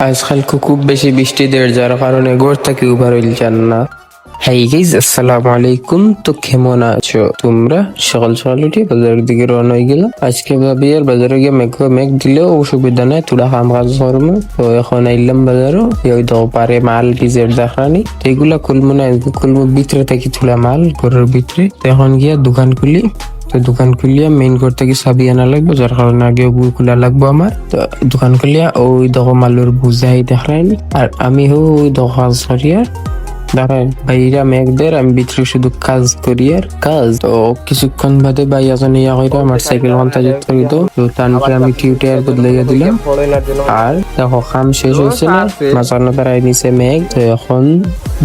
আজকাল খুব বেশি বৃষ্টি দেয় যার কারণে ঘর থেকে উবার হইল যান না। হাই গাইজ, আসসালামু আলাইকুম। তো কেমন আছো তোমরা? সকাল সকাল উঠে বাজারের দিকে রওনা হয়ে গেলাম। আজকে ভাবি আর বাজারে গিয়ে মেঘ দিলেও অসুবিধা নাই, তোরা কাম কাজ করবো। তো এখন আইলাম বাজারও, ওই তো পারে মাল পিজের দেখানি এগুলা খুলবো না, খুলবো ভিতরে থেকে তোলা মাল ঘরের ভিতরে। তো এখন গিয়া দোকান খুলি। তো দোকান খুলিয়া মেইন ঘর থেকে চাবি আনা লাগবে, যার কারণে আগে ওগুলো খোলা লাগবো আমার। তো দোকান খুলিয়া ওই দেখো মালের বুঝাই দেখায়নি, আর আমি ওই দোকান সরিয়া দাঁড়ায় ভাইরা মেঘদের, আমি ভিতরে শুধু কাজ করি আর কাজ। তো কিছুক্ষণ বাদে ভাই এখন ইয়া হইলো আমার সাইকেল ঘন্টা যেত হইতো, তো তারপরে আমি টিউটার বদলাইয়া দিলাম। আর দেখো কাম শেষ হয়েছে না, মাঝখানে দাঁড়াই নিছে মেঘ। তো এখন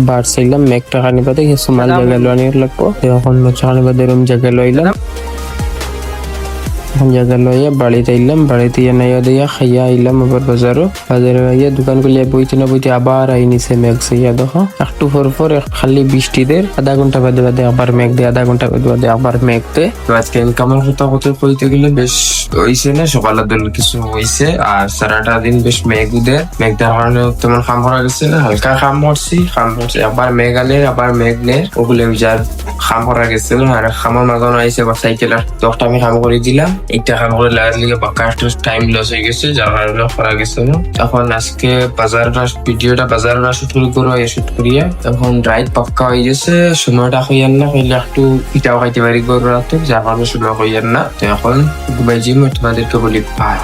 বার চাইলাম মেঘটা খানি বাদে কিছু মাল জায়গায় লওয়ানির লাগবো। তো এখন মাঝখানে বাদে এরম জায়গায় লইলাম, জায়গা লইয়া বাড়িতে আইলাম। বাড়িতে নাইয়া দিয়া খাইয়া আইলাম আবার বাজারে আইয়া দোকান খুলিয়া বইতে না বইতে আবার আই নিছে মেঘ সাইয়া। দেখো একটু পর খালি বৃষ্টি দের, আধা ঘন্টা বাদে বাদে আবার মেঘ দে, আধা ঘন্টা বাদে বাদে আবার মেঘ দে। তো আজকে ইনকামের কথা কইতে গেলে বেশ হইছে না, সকালের দিন কিছু হইছে আর সারাটা দিন বেশ মেঘ দেওয়ার কারণে তেমন কাম করা গেছে না। হালকা কাম করছি আবার মেঘ আলে আবার মেঘ নে, ওগুলো যার কাম করা গেছিল। আর খামার মাঝানো আইসে বা সাইকেলের দশটা আমি কাম করে দিলাম, একটা কাম করে লাগার লিগে কাজটা টাইম লস হয়ে গেছে, যার কারণে করা গেছে না। এখন আজকে ভিডিওটা বাজার শুট করিয়া এখন রাইট পাক্কা হয়ে গেছে। সময়টা হইয়ার না হইলে একটু পিঠাও খাইতে পারি গরু রাতে, যার কারণে সময় হইয়ার না। তো এখন ঘুমাই যাই, তোমাদেরকে বলি বাই।